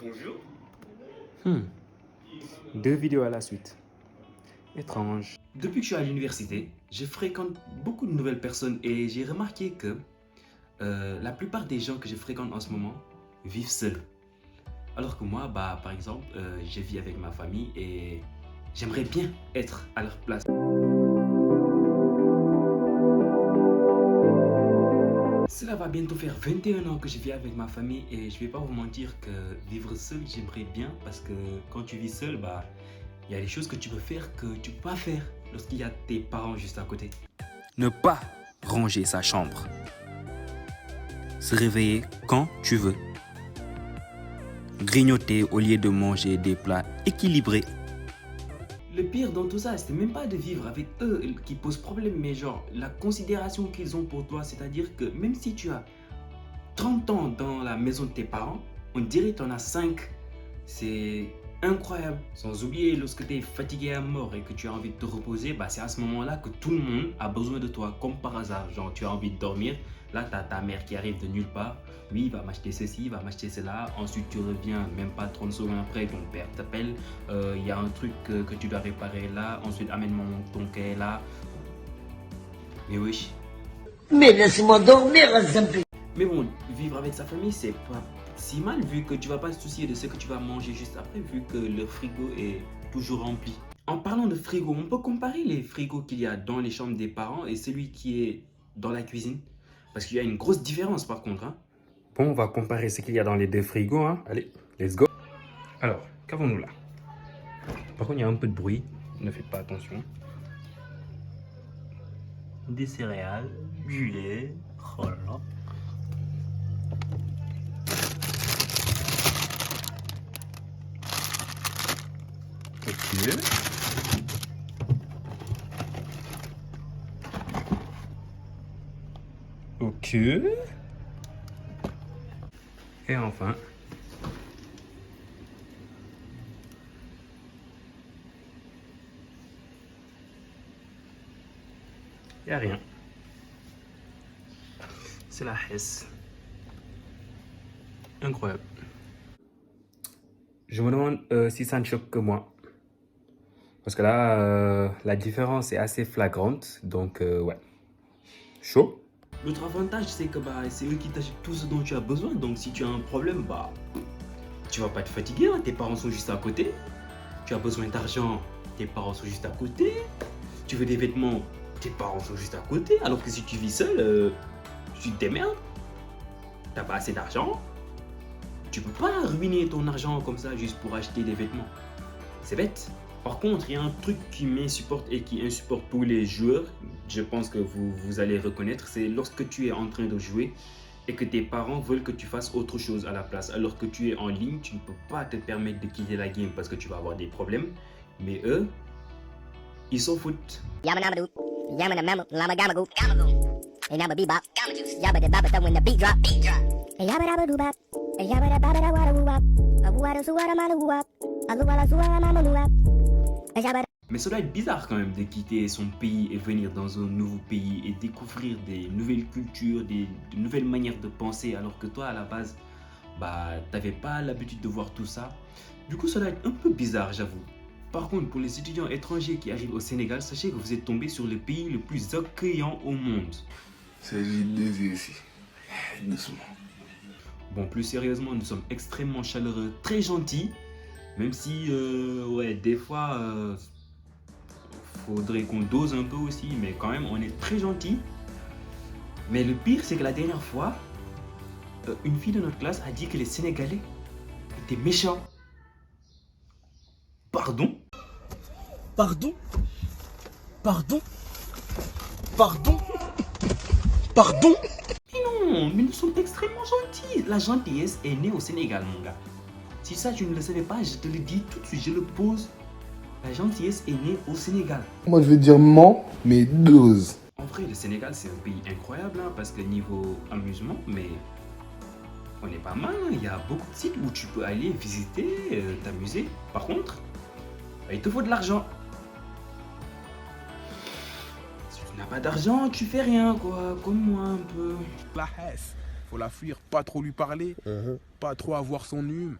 Bonjour. Deux vidéos à la suite. Étrange. Depuis que je suis à l'université, je fréquente beaucoup de nouvelles personnes et j'ai remarqué que la plupart des gens que je fréquente en ce moment vivent seuls. Alors que moi, par exemple, je vis avec ma famille et j'aimerais bien être à leur place. Cela va bientôt faire 21 ans que je vis avec ma famille et je vais pas vous mentir que vivre seul, j'aimerais bien parce que quand tu vis seul, il y a des choses que tu peux faire que tu peux pas faire lorsqu'il y a tes parents juste à côté. Ne pas ranger sa chambre. Se réveiller quand tu veux. Grignoter au lieu de manger des plats équilibrés. Le pire dans tout ça, c'est même pas de vivre avec eux qui pose problème, mais genre la considération qu'ils ont pour toi, c'est-à-dire que même si tu as 30 ans dans la maison de tes parents, on dirait que tu en as 5. C'est incroyable. Sans oublier, lorsque tu es fatigué à mort et que tu as envie de te reposer, c'est à ce moment-là que tout le monde a besoin de toi, comme par hasard. Genre, tu as envie de dormir, là, tu as ta mère qui arrive de nulle part. Oui, va m'acheter ceci, va m'acheter cela. Ensuite, tu reviens, même pas 30 secondes après, ton père t'appelle. Il y a un truc que tu dois réparer là. Ensuite, amène-moi ton cahier là. Mais oui. Mais laisse-moi dormir, Zampi. Mais bon, vivre avec sa famille, c'est pas si mal vu que tu vas pas te soucier de ce que tu vas manger juste après, vu que le frigo est toujours rempli. En parlant de frigo, on peut comparer les frigos qu'il y a dans les chambres des parents et celui qui est dans la cuisine. Parce qu'il y a une grosse différence par contre. Bon, on va comparer ce qu'il y a dans les deux frigos. Allez, let's go. Alors, qu'avons-nous là? Par contre, il y a un peu de bruit. Ne faites pas attention. Des céréales, du lait, oh là là. Ok. Et enfin. Il n'y a rien. C'est la Hesse. Incroyable. Je me demande si ça ne choque que moi. Parce que là, la différence est assez flagrante. Donc, ouais. Chaud. L'autre avantage, c'est que c'est eux qui t'achètent tout ce dont tu as besoin. Donc si tu as un problème, tu vas pas te fatiguer. Tes parents sont juste à côté. Tu as besoin d'argent, tes parents sont juste à côté. Tu veux des vêtements, tes parents sont juste à côté. Alors que si tu vis seul, tu te démerdes. T'as pas assez d'argent. Tu peux pas ruiner ton argent comme ça juste pour acheter des vêtements. C'est bête. Par contre, il y a un truc qui m'insupporte et qui insupporte tous les joueurs, je pense que vous allez reconnaître, c'est lorsque tu es en train de jouer et que tes parents veulent que tu fasses autre chose à la place. Alors que tu es en ligne, tu ne peux pas te permettre de quitter la game parce que tu vas avoir des problèmes. Mais eux, ils s'en foutent. Yamanabadoo, yamanamam, lamagamago, gamago. And I'm a bebop, gama juice, yabba da babba when the beat drop, beat drop. And yabba dabba doo bop, and yabba da babba da wada woo wop. A woo wada suwada mana woo wop. A loo wada suwada mama woo wop. Mais ça doit être bizarre quand même de quitter son pays et venir dans un nouveau pays et découvrir des nouvelles cultures, de nouvelles manières de penser alors que toi à la base, t'avais pas l'habitude de voir tout ça. Du coup, ça doit être un peu bizarre, j'avoue. Par contre, pour les étudiants étrangers qui arrivent au Sénégal, sachez que vous êtes tombés sur le pays le plus accueillant au monde. C'est juste de vivre ici. Doucement. Bon, plus sérieusement, nous sommes extrêmement chaleureux, très gentils. Même si, des fois, faudrait qu'on dose un peu aussi, mais quand même, on est très gentils. Mais le pire, c'est que la dernière fois, une fille de notre classe a dit que les Sénégalais étaient méchants. Pardon? Pardon? Pardon? Pardon? Pardon? Non, mais nous sommes extrêmement gentils. La gentillesse est née au Sénégal, mon gars. Si ça, tu ne le savais pas, je te le dis tout de suite, je le pose. La gentillesse est née au Sénégal. Moi, je vais dire mais dose. En vrai, le Sénégal, c'est un pays incroyable, parce que niveau amusement, mais on est pas mal. Il y a beaucoup de sites où tu peux aller visiter, t'amuser. Par contre, il te faut de l'argent. Si tu n'as pas d'argent, tu fais rien, quoi. Comme moi, un peu. La Hesse, faut la fuir, pas trop lui parler, pas trop avoir son hume.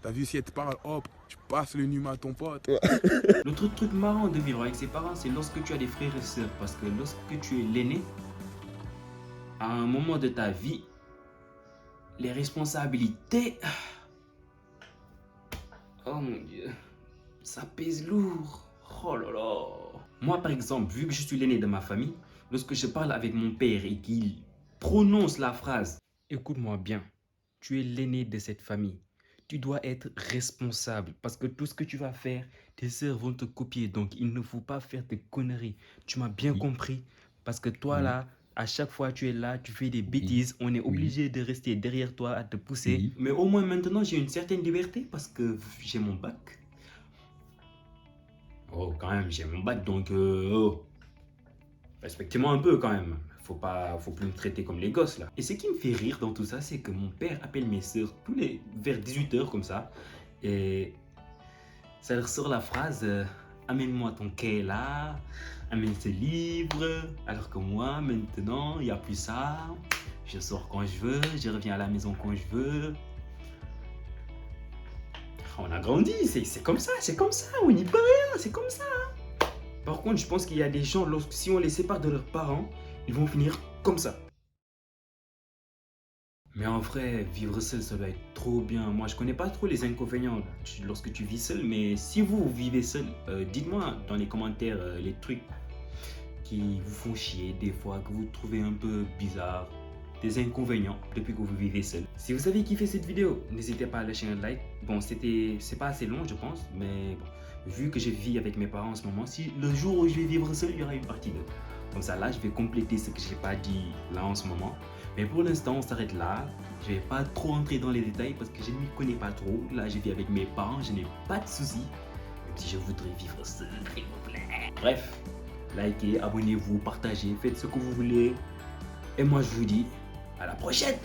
T'as vu, si elle te parle, hop, tu passes le hume à ton pote. L'autre truc marrant de vivre avec ses parents, c'est lorsque tu as des frères et sœurs. Parce que lorsque tu es l'aîné, à un moment de ta vie, les responsabilités... Oh mon Dieu, ça pèse lourd. Oh là là. Moi, par exemple, vu que je suis l'aîné de ma famille, lorsque je parle avec mon père et qu'il prononce la phrase « Écoute-moi bien, tu es l'aîné de cette famille. Tu dois être responsable parce que tout ce que tu vas faire, tes sœurs vont te copier. Donc, il ne faut pas faire des conneries. Tu m'as bien compris? Parce que toi, là, à chaque fois tu es là, tu fais des bêtises. On est obligé de rester derrière toi à te pousser. Mais au moins maintenant, j'ai une certaine liberté parce que j'ai mon bac. Oh, quand même, j'ai mon bac, donc... respectez-moi un peu quand même. Faut plus me traiter comme les gosses là. Et ce qui me fait rire dans tout ça, c'est que mon père appelle mes soeurs vers 18h comme ça. Et ça leur sort la phrase amène-moi ton cahier là, amène ce livre. Alors que moi, maintenant, il n'y a plus ça. Je sors quand je veux, je reviens à la maison quand je veux. On a grandi, c'est comme ça, on n'y peut rien, c'est comme ça. Par contre, je pense qu'il y a des gens, si on les sépare de leurs parents, ils vont finir comme ça. Mais en vrai, vivre seul, ça doit être trop bien. Moi, je connais pas trop les inconvénients lorsque tu vis seul, mais si vous vivez seul, dites-moi dans les commentaires les trucs qui vous font chier des fois, que vous trouvez un peu bizarre, des inconvénients depuis que vous vivez seul. Si vous avez kiffé cette vidéo, n'hésitez pas à lâcher un like. Bon, c'est pas assez long, je pense, mais bon, vu que je vis avec mes parents en ce moment, si le jour où je vais vivre seul, il y aura une partie 2. Comme ça, là, je vais compléter ce que j'ai pas dit là en ce moment. Mais pour l'instant, on s'arrête là. Je vais pas trop entrer dans les détails parce que je ne m'y connais pas trop. Là, je vis avec mes parents, je n'ai pas de soucis. Même si je voudrais vivre seul, s'il vous plaît. Bref, likez, abonnez-vous, partagez, faites ce que vous voulez. Et moi, je vous dis à la prochaine!